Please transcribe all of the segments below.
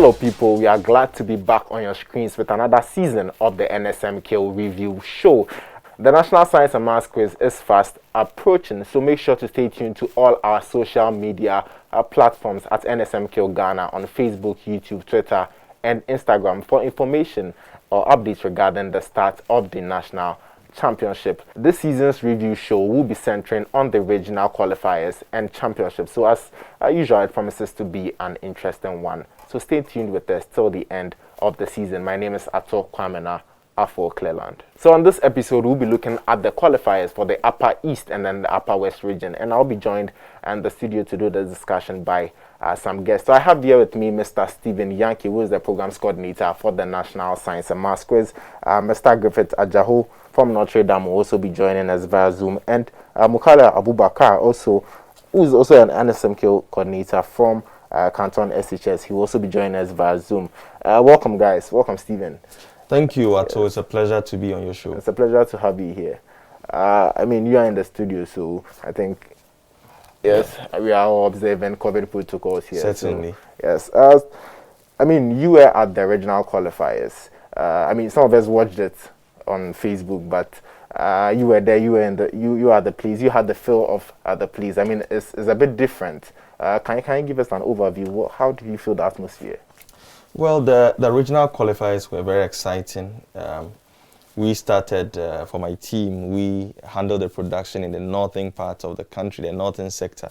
Hello people, we are glad to be back on your screens with another season of the NSMQ Review Show. The National Science and Maths Quiz is fast approaching, so make sure to stay tuned to all our social media platforms at NSMQ Ghana on Facebook, YouTube, Twitter and Instagram for information or updates regarding the start of the National Championship. This season's review show will be centering on the Regional Qualifiers and Championship, so as usual it promises to be an interesting one. So stay tuned with us till the end of the season. My name is Ato Kwamena Afo Cleland. So on this episode, we'll be looking at the qualifiers for the Upper East and then the Upper West region. And I'll be joined in the studio to do the discussion by some guests. So I have here with me Mr. Stephen Yankee, who is the programs coordinator for the National Science and Maths Quiz. Mr. Griffith Ajaho from Notre Dame will also be joining us via Zoom. And Mukala Abubakar, who is also an NSMQ coordinator from Canton SHS. He will also be joining us via Zoom. Welcome, guys. Welcome, Stephen. Thank you, Ato. It's a pleasure to be on your show. It's a pleasure to have you here. I mean, you are in the studio, so I think, yes, we are all observing COVID protocols here. Certainly. So, yes. I mean, you were at the Regional Qualifiers. I mean, some of us watched it on Facebook, but you were there. You were in the. You are the place. You had the feel of the place. I mean, it's a bit different. Can you give us an overview? How do you feel the atmosphere? Well, the regional qualifiers were very exciting. We started, for my team, we handled the production in the northern part of the country, the northern sector.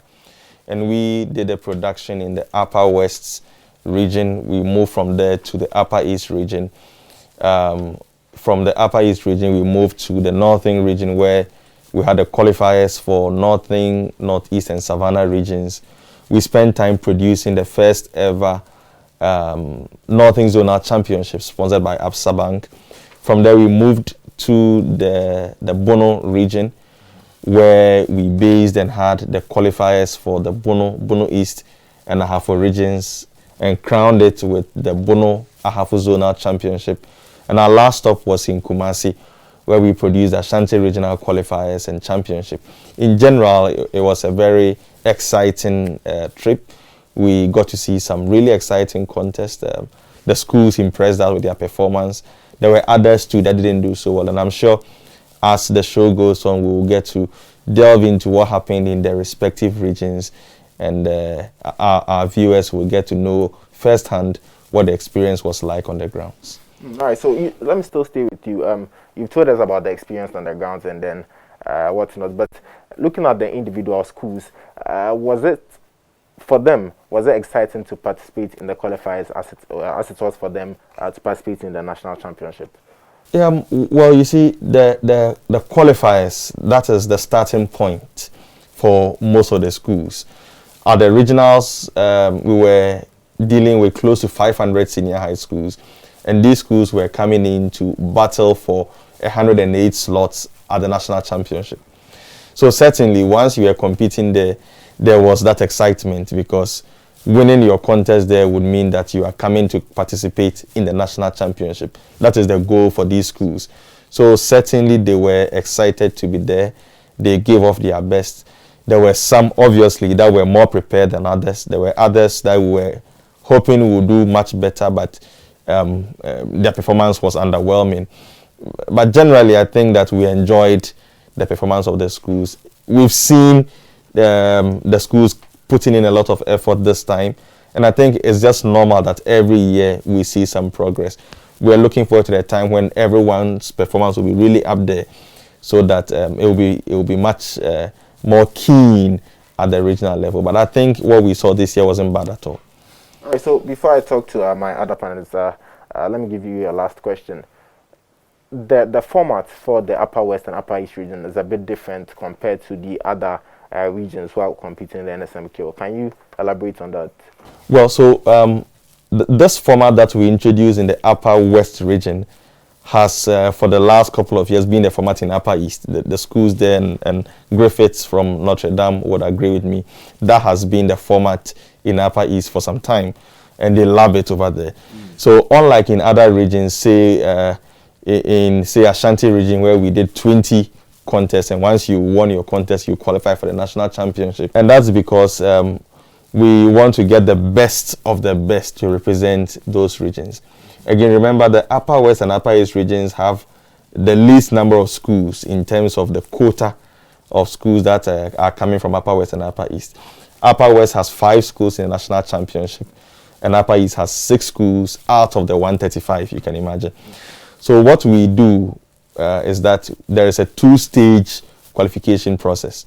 And we did the production in the Upper West region. We moved from there to the Upper East region. From the Upper East region, we moved to the northern region where we had the qualifiers for northern, northeast, and savannah regions. We spent time producing the first ever Northern Zonal Championship sponsored by Absa Bank. From there we moved to the Bono region where we based and had the qualifiers for the Bono East and Ahafo regions and crowned it with the Bono Ahafo Zonal Championship. And our last stop was in Kumasi where we produced Ashanti Regional Qualifiers and Championship. In general, it was a very exciting trip. We got to see some really exciting contests. The schools impressed us with their performance. There were others too that didn't do so well, and I'm sure as the show goes on, we will get to delve into what happened in their respective regions, and our viewers will get to know firsthand what the experience was like on the grounds. All right, so let me still stay with you. You've told us about the experience on the grounds and then what's not, but looking at the individual schools, was it exciting to participate in the qualifiers as it was for them to participate in the national championship? Yeah, well, you see, the qualifiers, that is the starting point for most of the schools. At the regionals, we were dealing with close to 500 senior high schools, and these schools were coming in to battle for 108 slots at the national championship. So certainly, once you were competing there was that excitement because winning your contest there would mean that you are coming to participate in the national championship. That is the goal for these schools. So certainly they were excited to be there. They gave off their best. There were some, obviously, that were more prepared than others. There were others that were hoping would do much better, but their performance was underwhelming. But generally, I think that we enjoyed the performance of the schools. We've seen the schools putting in a lot of effort this time, and I think it's just normal that every year we see some progress. We're looking forward to the time when everyone's performance will be really up there, so that it will be much more keen at the regional level. But I think what we saw this year wasn't bad at all. All right, so before I talk to my other panelists, let me give you a last question. The format for the Upper West and Upper East region is a bit different compared to the other regions who are competing in the NSMQ. Can you elaborate on that? Well, so this format that we introduced in the Upper West region has, for the last couple of years, been the format in Upper East. The schools there and Griffiths from Notre Dame would agree with me. That has been the format in Upper East for some time, and they love it over there. So unlike in other regions, say in Ashanti region where we did 20 contests, and once you won your contest, you qualify for the national championship. And that's because we want to get the best of the best to represent those regions. Again, remember the Upper West and Upper East regions have the least number of schools in terms of the quota of schools that are coming from Upper West and Upper East. Upper West has 5 schools in the National Championship, and Upper East has 6 schools out of the 135, you can imagine. So what we do is that there is a 2-stage qualification process.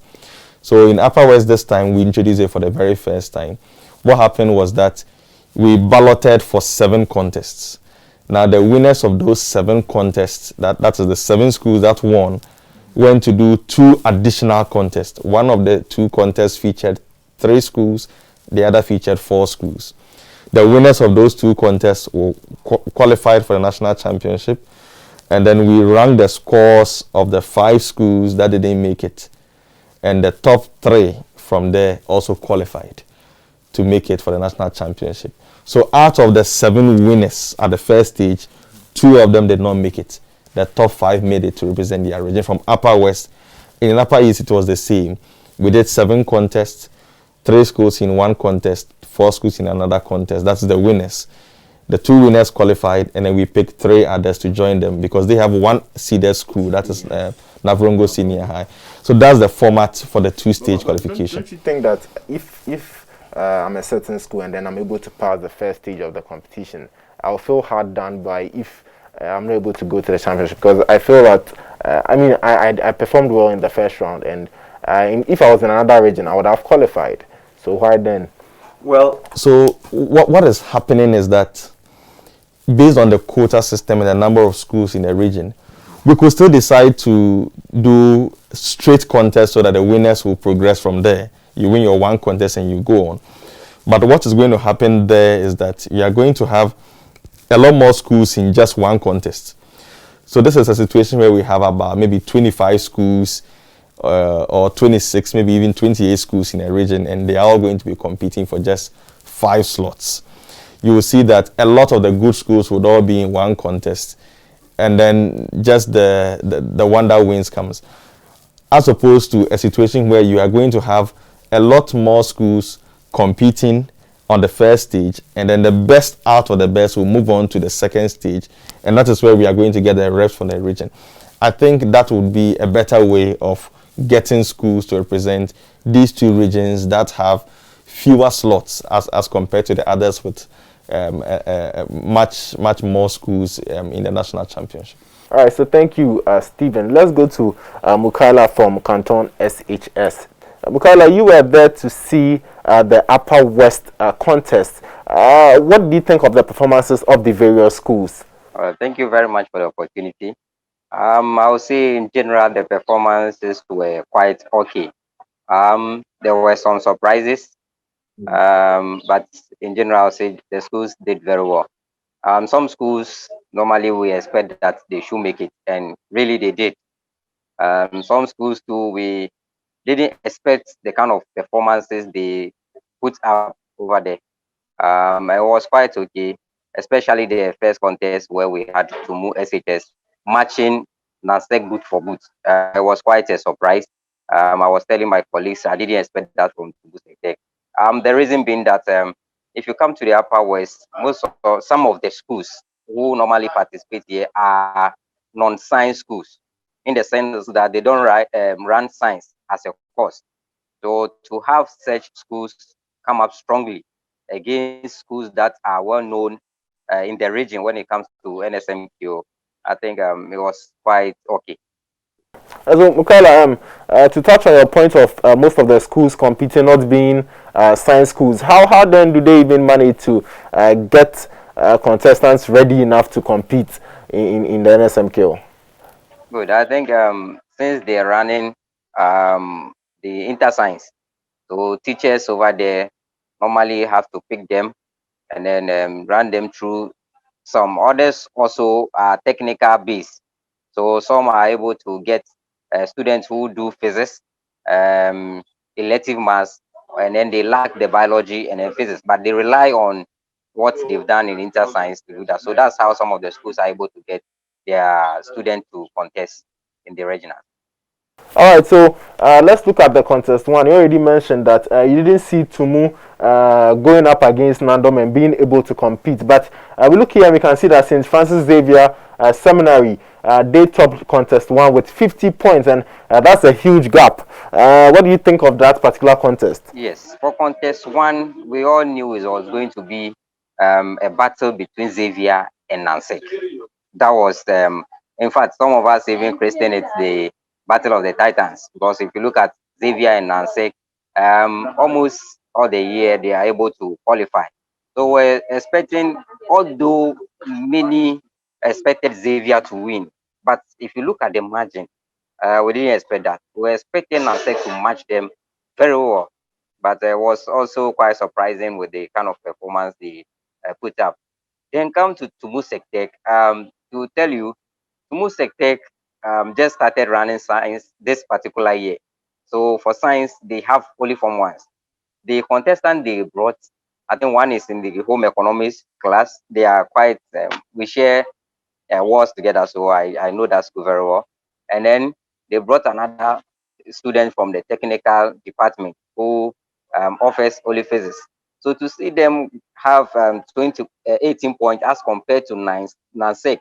So in Upper West this time, we introduced it for the very first time. What happened was that we balloted for 7 contests. Now the winners of those 7 contests, that is the 7 schools that won, went to do 2 additional contests. One of the 2 contests featured 3 schools, the other featured 4 schools. The winners of those 2 contests were qualified for the national championship, and then we ranked the scores of the 5 schools that didn't make it, and the top 3 from there also qualified to make it for the national championship. So out of the 7 winners at the first stage, 2 of them did not make it. The top 5 made it to represent their region from Upper West. In Upper East, it was the same. We did 7 contests, 3 schools in 1 contest, 4 schools in another contest. That's the winners. The 2 winners qualified, and then we picked 3 others to join them because they have 1 seeded school, that is Navrongo Senior High. So that's the format for the 2-stage qualification. Don't you think that if I'm a certain school and then I'm able to pass the first stage of the competition, I'll feel hard done by if I'm not able to go to the championship? Because I feel that I performed well in the first round, and if I was in another region, I would have qualified. So why then? Well, so what is happening is that based on the quota system and the number of schools in the region, we could still decide to do straight contests so that the winners will progress from there. You win your 1 contest and you go on. But what is going to happen there is that you are going to have a lot more schools in just 1 contest. So this is a situation where we have about maybe 25 schools or 26, maybe even 28 schools in a region, and they are all going to be competing for just 5 slots. You will see that a lot of the good schools would all be in 1 contest, and then just the one that wins comes. As opposed to a situation where you are going to have a lot more schools competing on the first stage, and then the best out of the best will move on to the second stage, and that is where we are going to get the reps from the region. I think that would be a better way of getting schools to represent these 2 regions that have fewer slots as compared to the others with much more schools in the national championship. All right, so thank you, Stephen. Let's go to Mukaila from Canton SHS. Mukaila, you were there to see the Upper West contest. What do you think of the performances of the various schools? Thank you very much for the opportunity. I would say in general the performances were quite okay. There were some surprises, but in general, I would say the schools did very well. Some schools normally we expect that they should make it, and really they did. Some schools too we didn't expect the kind of performances they put up over there. It was quite okay, especially the first contest where we had to move SHS matching NASDAQ boot for boot. It was quite a surprise. I was telling my colleagues I didn't expect that from Tech. The reason being that if you come to the Upper West, some of the schools who normally participate here are non-science schools, in the sense that they don't run science as a course. So to have such schools come up strongly against schools that are well known in the region when it comes to NSMQ, I think it was quite okay. So, Mukaila, to touch on your point of most of the schools competing not being science schools, how then do they even manage to get contestants ready enough to compete in the NSMQ? Good. I think since they're running the inter-science, so teachers over there normally have to pick them and then run them through. Some others also are technical based. So some are able to get students who do physics, elective maths, and then they lack the biology and then physics, but they rely on what they've done in inter-science to do that. So that's how some of the schools are able to get their students to contest in the regional. All right, so let's look at the contest one. You already mentioned that you didn't see Tumu going up against Nandom and being able to compete. But we look here and we can see that St. Francis Xavier Seminary, they topped contest one with 50 points, and that's a huge gap. What do you think of that particular contest? Yes, for contest one, we all knew it was going to be a battle between Xavier and Nancy. That was, in fact, some of us even christened it the Battle of the Titans, because if you look at Xavier and Nancy, almost all the year they are able to qualify. So we're expecting, although many expected Xavier to win, but if you look at the margin, we didn't expect that. We were expecting Nancy to match them very well, but it was also quite surprising with the kind of performance they put up. Then come to Tumusek Tech. To tell you, Tumusek Tech just started running science this particular year. So for science, they have only Form 1s. The contestant they brought, I think one is in the home economics class. They are quite, we share words together, so I know that school very well. And then they brought another student from the technical department who offers only physics. So to see them have 18 points as compared to Nansec,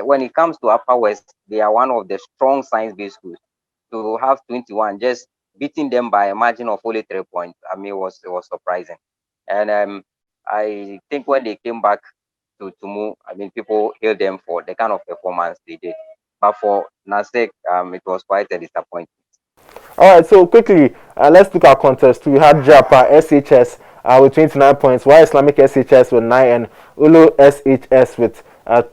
when it comes to Upper West, they are one of the strong science-based schools. To have 21, just beating them by a margin of only 3 points, I mean, it was surprising. And I think when they came back to move, I mean, people hailed them for the kind of performance they did. But for Nasek, it was quite a disappointment. All right, so quickly, let's look at contest two. We had Japa SHS with 29 points, while Islamic SHS with 9, and Ulu SHS with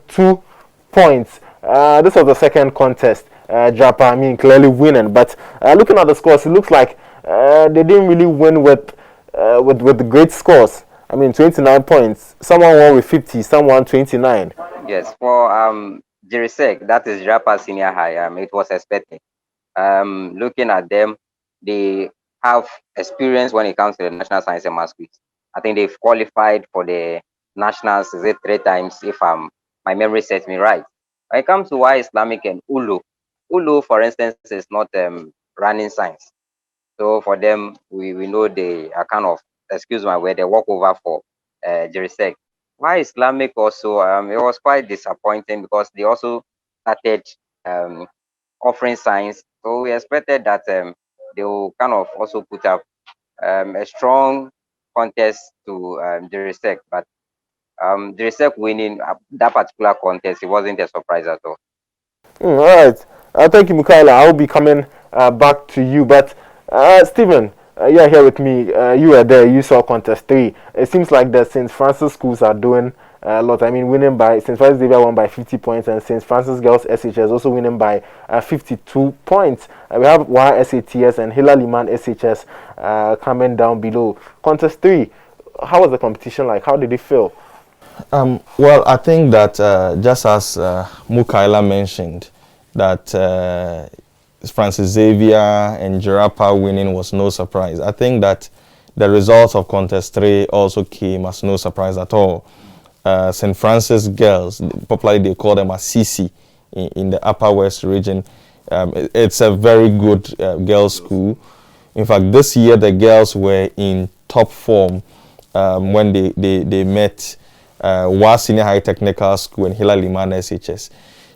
2 points. This was the second contest. Japa, I mean, clearly winning, but looking at the scores, it looks like they didn't really win with great scores. I mean, 29 points. Someone won with 50, someone 29. Yes, for Jirisek, that is Japa Senior High, it was expected. Looking at them, they have experience when it comes to the National Science and Maths quiz. I think they've qualified for the nationals, is it 3 times, if my memory sets me right. When it comes to why Islamic and Ulu, for instance, is not running science. So for them, we know they are kind of, excuse my word, they walk over for Jerisek. Why Islamic also, it was quite disappointing because they also started um, offering science. So we expected that they will kind of also put up a strong contest to Jerisek. But Jerisek winning that particular contest, it wasn't a surprise at all. All right. Thank you, Mukaila. I will be coming back to you. But, Stephen, you're here with me. You were there. You saw contest 3. It seems like the St. Francis schools are doing a lot. I mean, winning by St. Francis Xavier won by 50 points, and St. Francis Girls SHS also winning by 52 points. We have YSATS and Hila Liman SHS coming down below. Contest 3. How was the competition like? How did it feel? Well, I think that just as Mukaila mentioned, that Francis Xavier and Jarapa winning was no surprise. I think that the results of contest 3 also came as no surprise at all. St. Francis girls, popularly they call them as CC in the Upper West region. It's a very good girls' school. In fact, this year the girls were in top form when they met Senior High Technical School and Hila Liman SHS.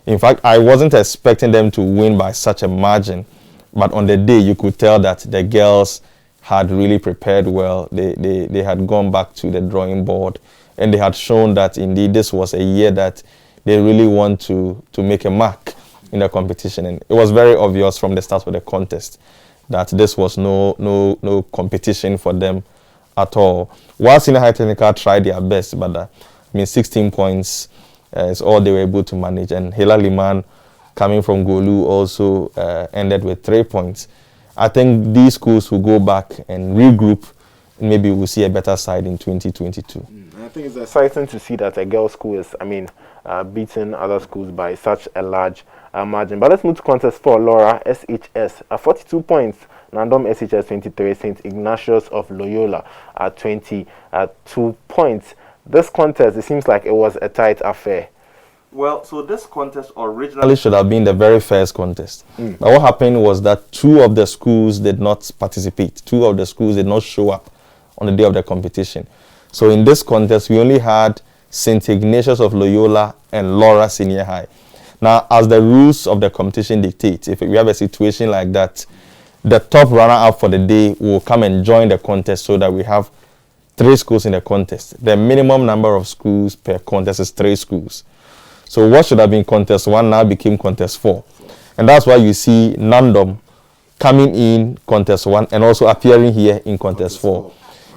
In fact, I wasn't expecting them to win by such a margin, but on the day you could tell that the girls had really prepared well. They had gone back to the drawing board, and they had shown that indeed this was a year that they really want to make a mark in the competition. And it was very obvious from the start of the contest that this was no competition for them at all. While Senior High Technical tried their best, but 16 points is all they were able to manage. And Hila Liman, coming from Golu, also ended with 3 points. I think these schools will go back and regroup, and maybe we'll see a better side in 2022. I think it's exciting to see that a girls' school is, beating other schools by such a large margin. But let's move to contest 4, Laura SHS, 42 points. Nandom SHS 23, St. Ignatius of Loyola at 22 points. This contest, it seems like it was a tight affair. Well, so this contest originally should have been the very first contest. But what happened was that two of the schools did not participate. Two of the schools did not show up on the day of the competition. So in this contest, we only had St. Ignatius of Loyola and Laura Senior High. Now, as the rules of the competition dictate, if we have a situation like that, the top runner-up for the day will come and join the contest so that we have 3 schools in the contest. The minimum number of schools per contest is 3 schools. So what should have been contest 1 now became contest 4. And that's why you see Nandom coming in contest 1 and also appearing here in contest 4.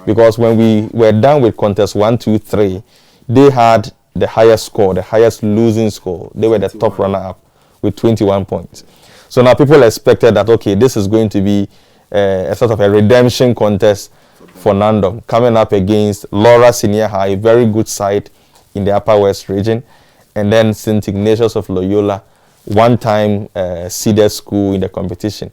Because when we were done with contest 1, 2, 3, they had the highest score, the highest losing score. They were the top runner-up with 21 points. So now people expected that, okay, this is going to be a sort of a redemption contest for Nandom, coming up against Laura Senior High, a very good side in the Upper West region, and then St. Ignatius of Loyola, one-time seeded school in the competition.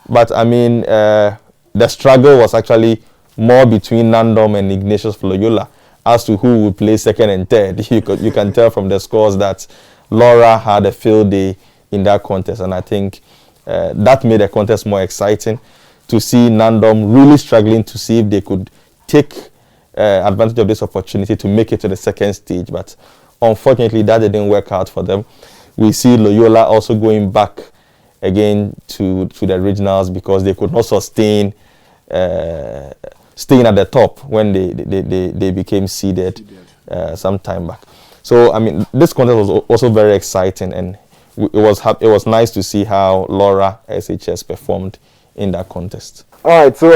But I mean, the struggle was actually more between Nandom and Ignatius of Loyola as to who would play second and third. You can tell from the scores that Laura had a field day in that contest, and I think that made the contest more exciting to see Nandom really struggling to see if they could take advantage of this opportunity to make it to the second stage. But unfortunately, that didn't work out for them. We see Loyola also going back again to the regionals because they could not sustain staying at the top when they became seeded some time back. So I mean, this contest was also very exciting, and it was nice to see how Laura SHS performed in that contest. All right, so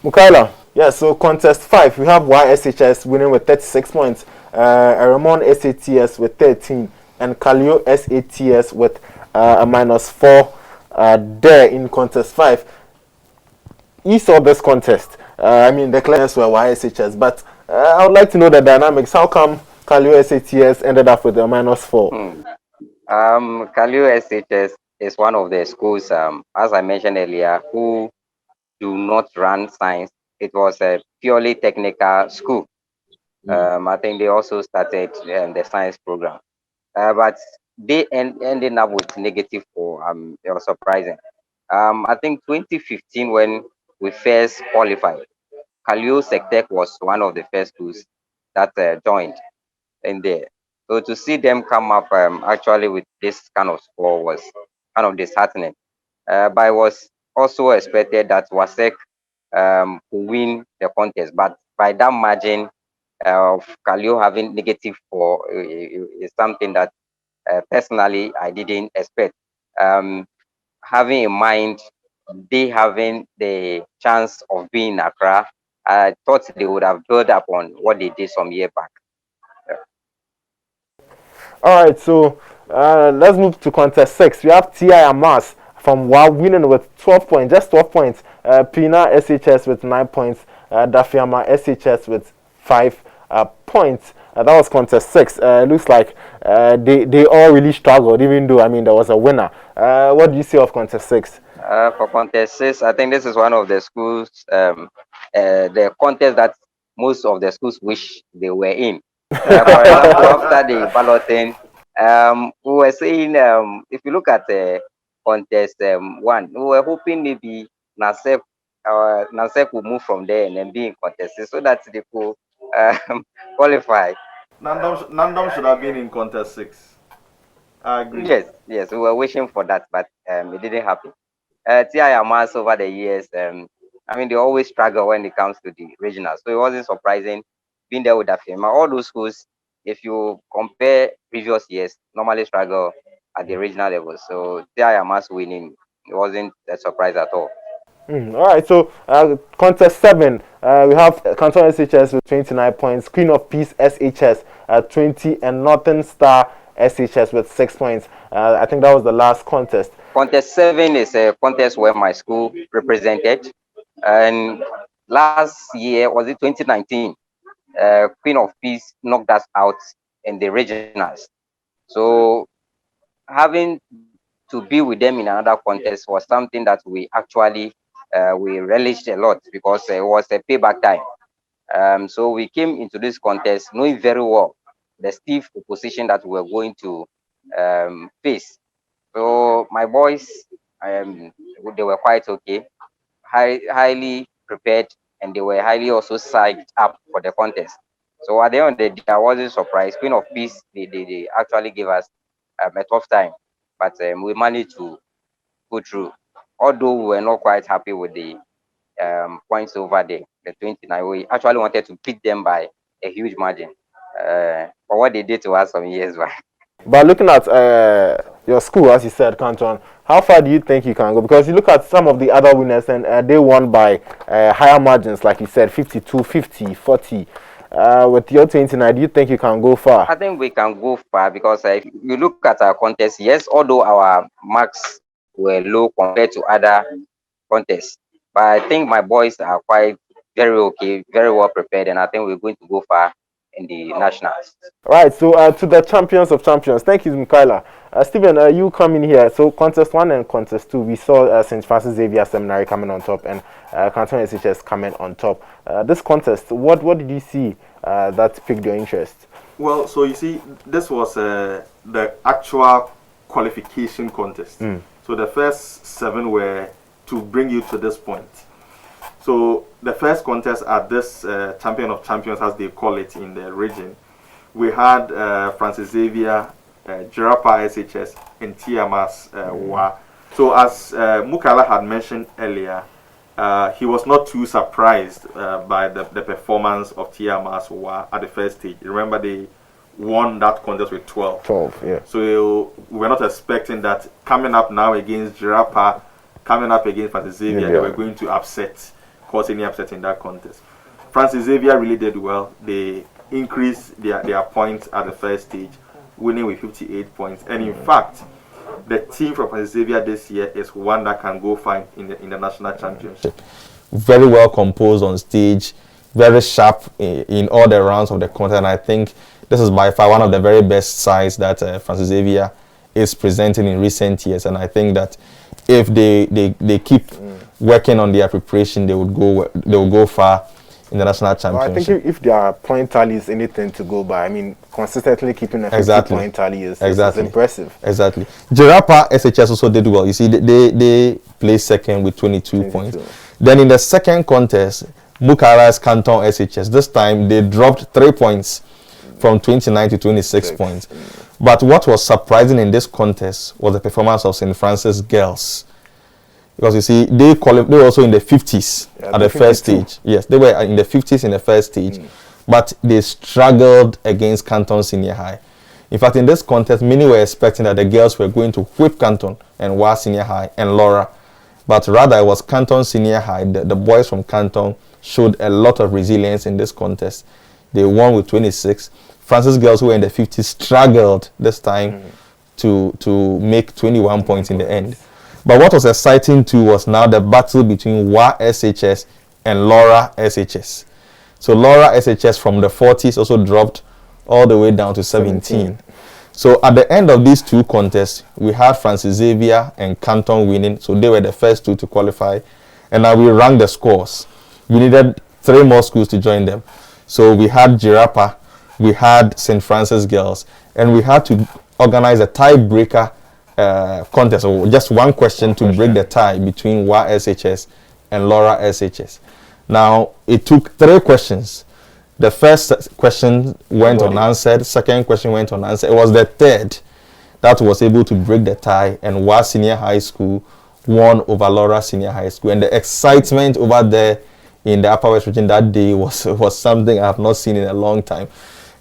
Mukaila, yeah, so contest 5, we have YSHS winning with 36 points, Ramon SATS with 13, and Kalio SATS with a -4 there in contest 5. You saw this contest. I mean, the clients were YSHS, but I would like to know the dynamics. How come Kalio SATS ended up with a -4? Kalio SHS is one of the schools, as I mentioned earlier, who do not run science. It was a purely technical school. I think they also started the science program, but they ended up with -4. It was surprising. I think 2015 when we first qualified, Kalio Sectec was one of the first schools that joined in there. So to see them come up actually with this kind of score was kind of disheartening. But it was also expected that Wasek could win the contest, but by that margin of Kalio having -4 is something that personally I didn't expect. Having in mind they having the chance of being in Accra, I thought they would have built up on what they did some year back. All right, so let's move to contest 6. We have TI Amas from WA winning with 12 points, just 12 points. Pina SHS with 9 points. Dafiama SHS with 5 points. That was contest 6. It looks like they all really struggled, even though, I mean, there was a winner. What do you see of contest 6? For contest 6, I think this is one of the schools, the contest that most of the schools wish they were in. For example, after the balloting, we were saying, if you look at contest 1, we were hoping maybe Nasef will move from there and then be in contest 6 so that they could qualify. Nandom should have been in contest 6. I agree. Yes, we were wishing for that, but it didn't happen. TI Amas over the years, I mean, they always struggle when it comes to the regional. So it wasn't surprising being there with Afema. All those schools, if you compare previous years, normally struggle at the regional level. So TI Amas winning, it wasn't a surprise at all. All right, so contest 7, we have Canton SHS with 29 points, Queen of Peace SHS at 20, and Northern Star SHS with 6 points. I think that was the last contest. Contest 7 is a contest where my school represented, and last year, was it 2019, Queen of Peace knocked us out in the regionals. So having to be with them in another contest was something that we actually we relished a lot because it was a payback time. So we came into this contest knowing very well the stiff opposition that we were going to face. So my boys, they were quite okay, highly prepared, and they were highly also psyched up for the contest. So at the end of the day, I wasn't surprised. Queen of Peace, they actually gave us a tough time, but we managed to go through. Although we were not quite happy with the points over there, the 29, we actually wanted to beat them by a huge margin for what they did to us some years back. But looking at your school, as you said, Canton, how far do you think you can go? Because you look at some of the other winners, and they won by higher margins, like you said, 52, 50, 40. With your 29, do you think you can go far? I think we can go far because if you look at our contest, yes, although our marks were low compared to other contests, but I think my boys are quite very okay, very well prepared, and I think we're going to go far in the nationals. Right, so to the champions of champions, thank you, Michaela. Stephen, you coming here. So contest 1 and contest 2, we saw St. Francis Xavier Seminary coming on top and Canton SHS coming on top. This contest, what did you see that piqued your interest? Well, so you see, this was the actual qualification contest. So the first 7 were to bring you to this point. So the first contest at this Champion of Champions, as they call it in the region, we had Francis Xavier, Jirapa SHS, and TMS WA. So as Mukala had mentioned earlier, he was not too surprised by the performance of TMS WA at the first stage. Remember, they won that contest with 12. 12, yeah. So we were not expecting that coming up now against Jirapa, coming up against Francis Xavier, they were going to cause any upset in that contest. Francis Xavier really did well. They increased their points at the first stage, winning with 58 points. And in fact, the team from Francis Xavier this year is one that can go far in the national championship. Very well composed on stage, very sharp in all the rounds of the contest. And I think this is by far one of the very best sides that Francis Xavier is presenting in recent years. And I think that if they keep working on their preparation, they will go far in the national championship. I think if their point tally is anything to go by, I mean, consistently keeping a 50-point tally is impressive. Exactly. Jirapa SHS also did well. You see, they placed second with 22 points. Then in the second contest, Mukara's Canton SHS, this time they dropped 3 points from 29 to 26 points. But what was surprising in this contest was the performance of St. Francis girls. Because you see, they were also in the 50s at the first stage. Yes, they were in the 50s in the first stage. But they struggled against Canton Senior High. In fact, in this contest, many were expecting that the girls were going to whip Canton and WA Senior High and Laura. But rather, it was Canton Senior High. The boys from Canton showed a lot of resilience in this contest. They won with 26. Francis girls who were in the 50s struggled this time to make 21 points in the end. But what was exciting too was now the battle between WA SHS and Laura SHS. So Laura SHS from the 40s also dropped all the way down to 17. So at the end of these two contests, we had Francis Xavier and Canton winning. So they were the first two to qualify. And now we ranked the scores. We needed 3 more schools to join them. So we had Jirapa, we had St. Francis girls, and we had to organize a tiebreaker contest, or just one question to break the tie between WA SHS and Laura SHS. Now, it took 3 questions. The first question went unanswered, second question went unanswered. It was the third that was able to break the tie, and WA Senior High School won over Laura Senior High School. And the excitement over there in the Upper West region that day was something I have not seen in a long time.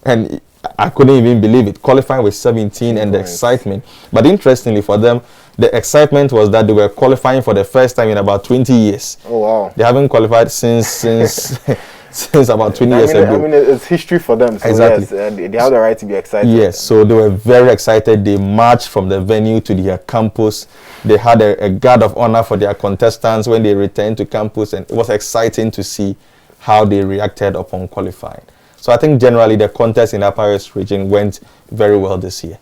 And I couldn't even believe it, qualifying with 17 and the excitement. But interestingly for them, the excitement was that they were qualifying for the first time in about 20 years. Oh, wow. They haven't qualified since since about 20 years ago. I mean, it's history for them. So exactly. Yes, they have the right to be excited. Yes, so they were very excited. They marched from the venue to their campus. They had a guard of honor for their contestants when they returned to campus, and it was exciting to see how they reacted upon qualifying. So I think generally the contest in the Upper West region went very well this year.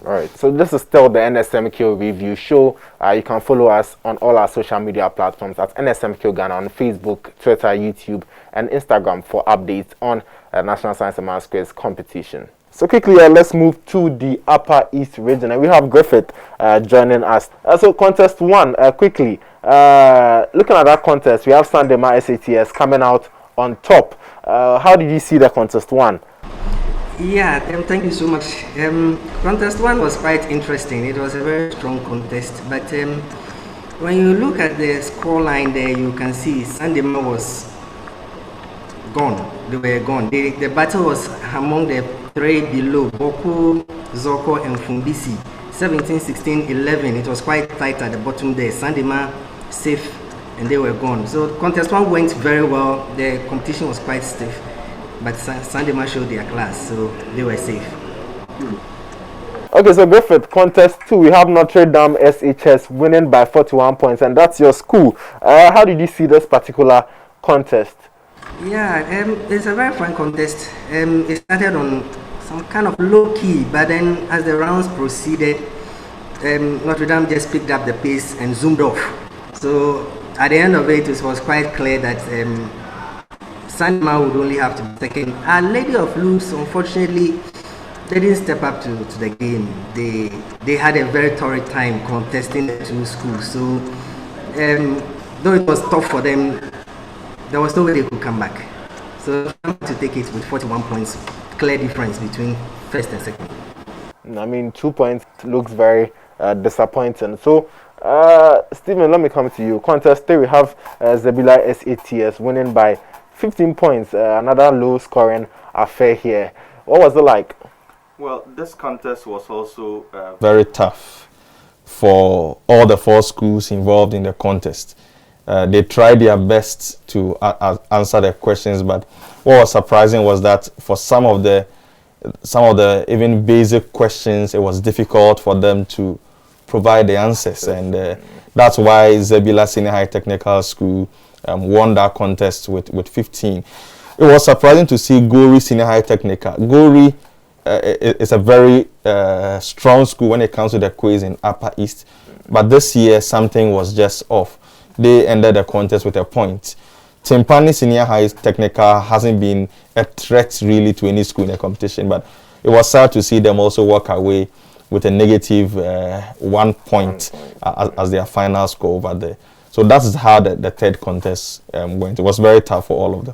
Right. So this is still the NSMQ review show. You can follow us on all our social media platforms at NSMQ Ghana on Facebook, Twitter, YouTube, and Instagram for updates on National Science and Maths Quiz competition. So quickly, let's move to the Upper East region, and we have Griffith joining us. So contest 1, quickly. Looking at that contest, we have Sandema SATS coming out on top. How did you see the contest 1? Yeah, thank you so much. Contest 1 was quite interesting. It was a very strong contest, but when you look at the score line there, you can see Sandema was gone. They were gone. The battle was among the 3 below, Boku, Zoko, and Fumbisi. 17, 16, 11. It was quite tight at the bottom there. Sandema safe, and they were gone. So contest 1 went very well. The competition was quite stiff, but Sandema showed their class, so they were safe. Okay, so Griffith, contest 2, we have Notre Dame SHS winning by 41 points, and that's your school. How did you see this particular contest? Yeah, it's a very fun contest. It started on some kind of low key, but then as the rounds proceeded, Notre Dame just picked up the pace and zoomed off. So at the end of it, it was quite clear that Sandema would only have to be second. Our Lady of Luz, unfortunately, they didn't step up to the game. They had a very torrid time contesting the 2 schools. So though it was tough for them, there was no way they could come back. So I had to take it with 41 points, clear difference between first and second. I mean, 2 points looks very disappointing. So, Stephen, let me come to you. Contest 3, we have Zebila SATS winning by 15 points. Another low-scoring affair here. What was it like? Well, this contest was also very tough for all the 4 schools involved in the contest. They tried their best to answer the questions, but what was surprising was that for some of the even basic questions, it was difficult for them to provide the answers, and that's why Zebila Senior High Technical School won that contest with 15. It was surprising to see Gori Senior High Technical. Gori is a very strong school when it comes to the quiz in Upper East, but this year something was just off. They ended the contest with a point. Timpani Senior High Technical hasn't been a threat really to any school in the competition, but it was sad to see them also walk away with a negative 1 point as their final score over there. So that is how the third contest went. It was very tough for all of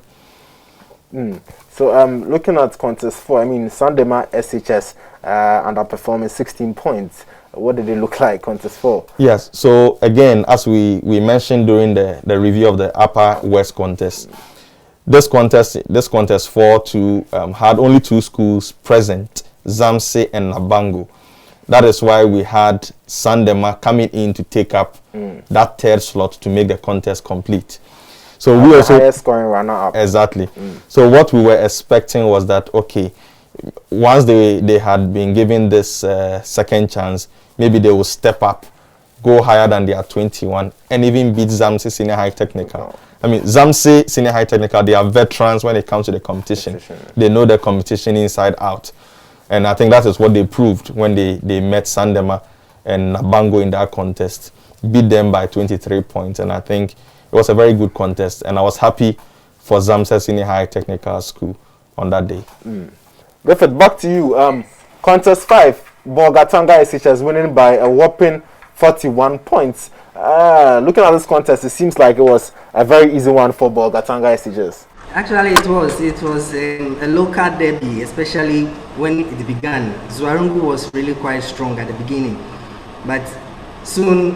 them. So looking at contest 4, I mean, Sandema SHS underperforming 16 points. What did it look like, contest 4? Yes, so again, as we mentioned during the review of the Upper West contest, this contest 4 had only 2 schools present, Zamse and Nabango. That is why we had Sandema coming in to take up that third slot to make the contest complete. So we also highest scoring runner-up. Exactly. So what we were expecting was that, okay, once they had been given this second chance, maybe they will step up, go higher than their 21, and even beat Zamse Senior High Technical. I mean, Zamse Senior High Technical, they are veterans when it comes to the competition. They know the competition inside out. And I think that is what they proved when they met Sandema and Nabango in that contest, beat them by 23 points. And I think it was a very good contest. And I was happy for Zamse Senior High Technical School on that day. Griffith, back to you. Contest 5, Bolgatanga SHS winning by a whopping 41 points. Looking at this contest, it seems like it was a very easy one for Bolgatanga SHS. Actually, it was a local derby, especially when it began. Zuarungu was really quite strong at the beginning, but soon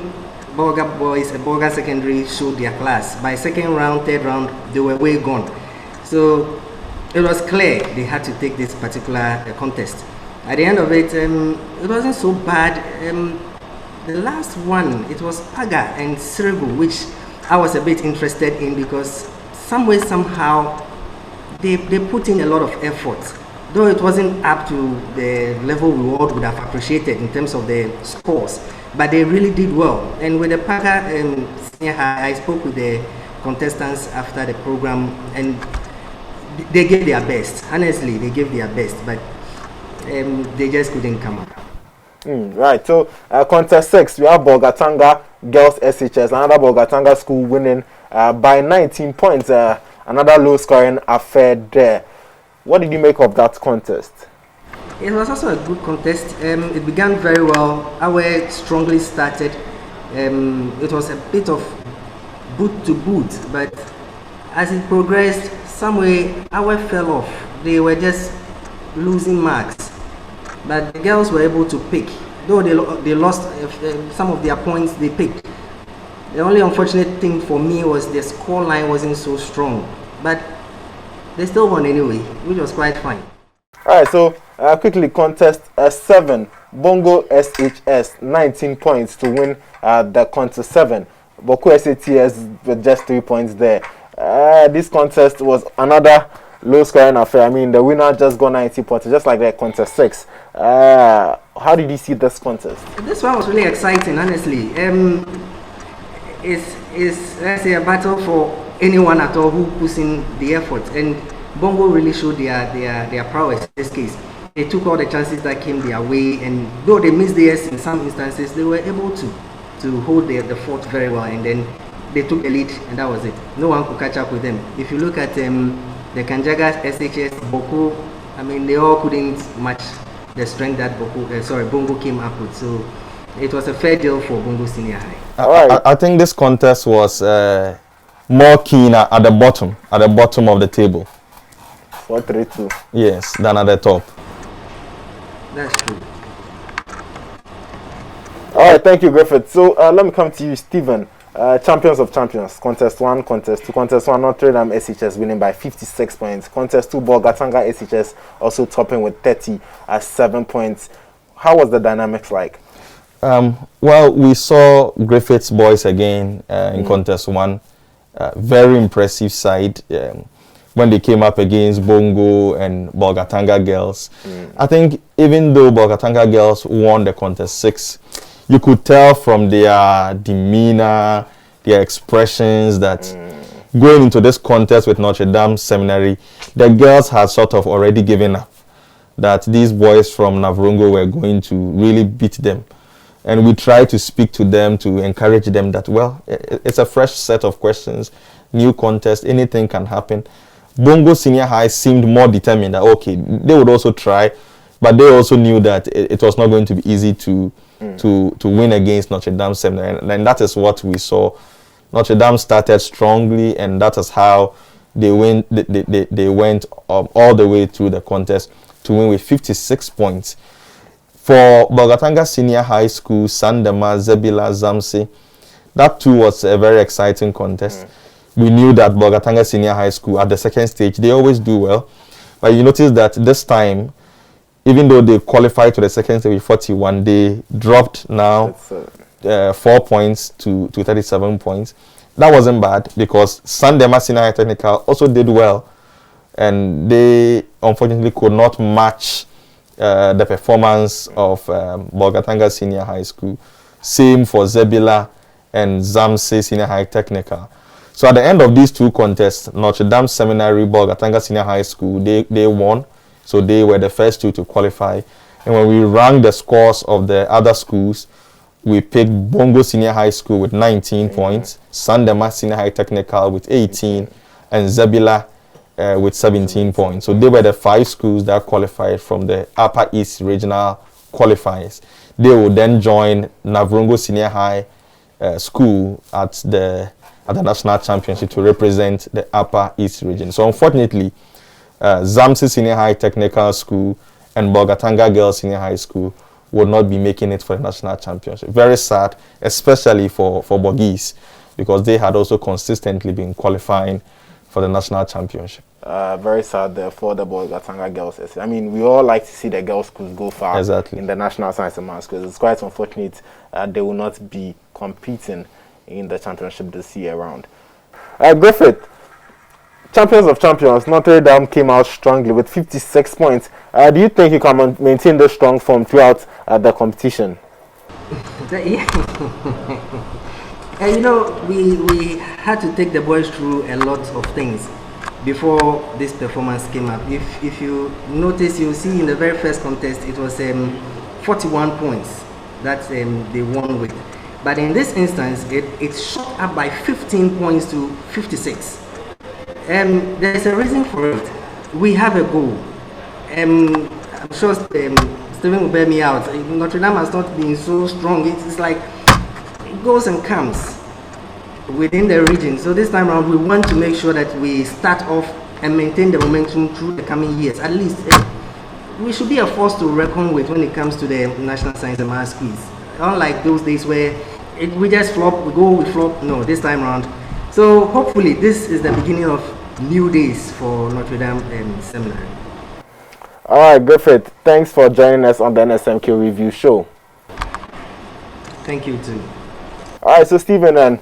Bolga boys, Bolga Secondary showed their class. By second round, third round, they were way gone. So it was clear they had to take this particular contest. At the end of it, it wasn't so bad. The last one, it was Paga and Sirigu, which I was a bit interested in because some way, somehow, they put in a lot of effort. Though it wasn't up to the level we all would have appreciated in terms of the scores, but they really did well. And with the Paga Senior High, I spoke with the contestants after the program, and they gave their best. Honestly, they gave their best, but they just couldn't come up. Right, so contest 6, we have Bolgatanga Girls SHS, another Bolgatanga school winning by 19 points. Another low-scoring affair there. What did you make of that contest? It was also a good contest. It began very well. Our strongly started. It was a bit of boot to boot, but as it progressed, some way our fell off. They were just losing marks, but the girls were able to pick. Though they lost some of their points, they picked. The only unfortunate thing for me was the score line wasn't so strong, but they still won anyway, which was quite fine. All right, so quickly, contest 7, Bongo SHS, 19 points to win the contest 7. Boku SATS with just 3 points there. This contest was another low scoring affair. I mean, the winner just got 90 points, just like that contest 6. How did you see this contest? This one was really exciting, honestly. It's let's say a battle for anyone at all who puts in the effort, and Bongo really showed their prowess in this case. They took all the chances that came their way, and though they missed theirs in some instances, they were able to hold the fort very well, and then they took the lead, and that was it. No one could catch up with them. If you look at the Kanjaga, SHS, Boko, I mean, they all couldn't match the strength that Bongo came up with. So it was a fair deal for Bongo Senior High. I think this contest was more keener at the bottom of the table. 4-3-2. Yes, than at the top. That's true. All right, thank you, Griffith. So let me come to you, Stephen. Champions of Champions, contest 1, contest 2. Contest 1, Notre Dame SHS winning by 56 points. Contest 2, Bolgatanga SHS also topping with 37 points. How was the dynamics like? Well, we saw Griffith's boys again in contest 1. Very impressive side when they came up against Bongo and Bolgatanga girls. I think even though Bolgatanga girls won the contest 6, you could tell from their demeanor, their expressions that going into this contest with Notre Dame Seminary, the girls had sort of already given up, that these boys from Navrongo were going to really beat them. And we tried to speak to them, to encourage them that, well, it's a fresh set of questions, new contest, anything can happen. Bongo Senior High seemed more determined that, okay, they would also try, but they also knew that it was not going to be easy to win against Notre Dame Seminary. And that is what we saw. Notre Dame started strongly, and that is how they went all the way through the contest to win with 56 points. For Bolgatanga Senior High School, Sandema, Zebila, Zamsi, that too was a very exciting contest. We knew that Bolgatanga Senior High School at the second stage, they always do well. But you notice that this time, even though they qualified to the second stage with 41, they dropped now 4 points to 37 points. That wasn't bad because Sandema Senior High Technical also did well. And they unfortunately could not match the performance of Bolgatanga Senior High School. Same for Zebila and Zamse Senior High Technical. So at the end of these two contests, Notre Dame Seminary, Bolgatanga Senior High School, they won. So they were the first two to qualify. And when we ranked the scores of the other schools, we picked Bongo Senior High School with 19 points, Sandema Senior High Technical with 18, and Zebila with 17 points. So they were the 5 schools that qualified from the Upper East Regional Qualifiers. They would then join Navrongo Senior High School at the National Championship to represent the Upper East region. So unfortunately, Zamsi Senior High Technical School and Bolgatanga Girls Senior High School would not be making it for the National Championship. Very sad, especially for Bogis, because they had also consistently been qualifying for the National Championship. Very sad there for the Bolgatanga girls. I mean, we all like to see the girls schools go far in the National Science and Maths because it's quite unfortunate they will not be competing in the championship this year around. Griffith, Champions of Champions, Notre Dame came out strongly with 56 points. Do you think you can maintain this strong form throughout the competition? You know, we had to take the boys through a lot of things before this performance came up. If you notice, you'll see in the very first contest, it was 41 points that they won with. But in this instance, it shot up by 15 points to 56. There's a reason for it. We have a goal. sure Stephen will bear me out. Notre Dame has not been so strong. It's like it goes and comes within the region. So this time around, we want to make sure that we start off and maintain the momentum through the coming years. At least we should be a force to reckon with when it comes to the National Science and Maths quiz. Unlike those days where we just flop, we go, we flop. No, this time around. So hopefully this is the beginning of new days for Notre Dame Seminary. All right, Griffith, thanks for joining us on the NSMQ Review Show. Thank you too. All right, so Stephen and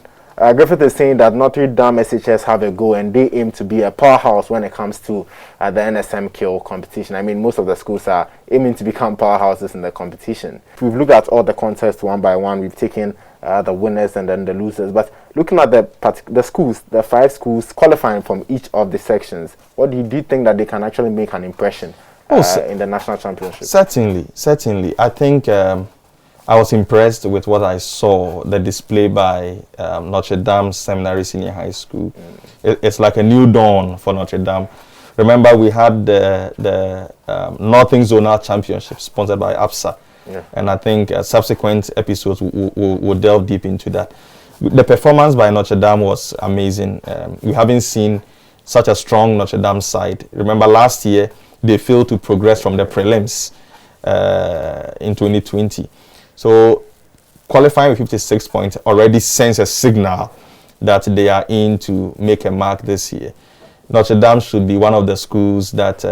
Griffith is saying that Notre Dame SHS have a goal and they aim to be a powerhouse when it comes to the NSMQ competition. I mean, most of the schools are aiming to become powerhouses in the competition. We've looked at all the contests one by one. We've taken the winners and then the losers. But looking at the schools, the 5 schools qualifying from each of the sections, what do you think that they can actually make an impression in the national championship? Certainly. I think I was impressed with what I saw, the display by Notre Dame Seminary Senior High School. It's like a new dawn for Notre Dame. Remember, we had the Northern Zonal Championship sponsored by APSA. Yeah. And I think subsequent episodes will delve deep into that. The performance by Notre Dame was amazing. We haven't seen such a strong Notre Dame side. Remember, last year, they failed to progress from the prelims in 2020. So qualifying with 56 points already sends a signal that they are in to make a mark this year. Notre Dame should be one of the schools that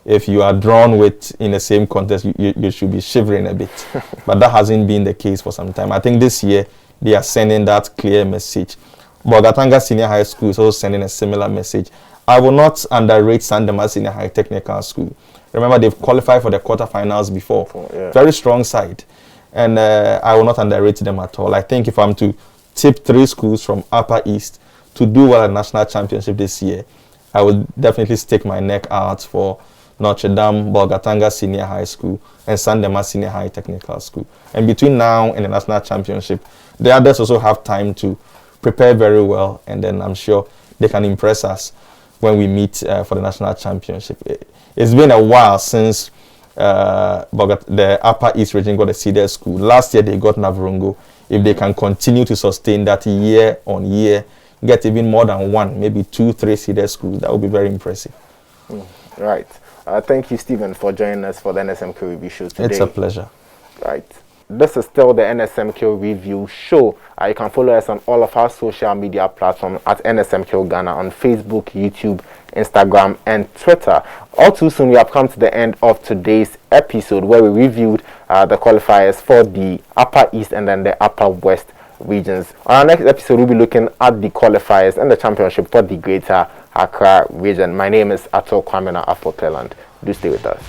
if you are drawn with in the same contest, you should be shivering a bit. But that hasn't been the case for some time. I think this year they are sending that clear message. Bolgatanga Senior High School is also sending a similar message. I will not underrate Sandema Senior High Technical School. Remember, they've qualified for the quarterfinals before. Yeah. Very strong side. And I will not underrate them at all. I think if I'm to tip 3 schools from Upper East to do well at National Championship this year, I will definitely stick my neck out for Notre Dame, Bolgatanga Senior High School, and Sandema Senior High Technical School. And between now and the National Championship, the others also have time to prepare very well, and then I'm sure they can impress us when we meet for the National Championship. It's been a while since the Upper East region got a seeded school. Last year they got Navrongo. If they can continue to sustain that year on year, get even more than 1, maybe 2, 3 seeded schools, that would be very impressive. Right. Thank you, Stephen, for joining us for the NSMQ Review Show today. It's a pleasure. Right. This is still the NSMQ Review Show. You can follow us on all of our social media platforms at NSMQ Ghana on Facebook, YouTube, Instagram, and Twitter. All too soon, we have come to the end of today's episode where we reviewed the qualifiers for the Upper East and then the Upper West regions. On our next episode, we'll be looking at the qualifiers and the championship for the Greater Accra region. My name is Ato Kwamena Afo Thailand. Do stay with us.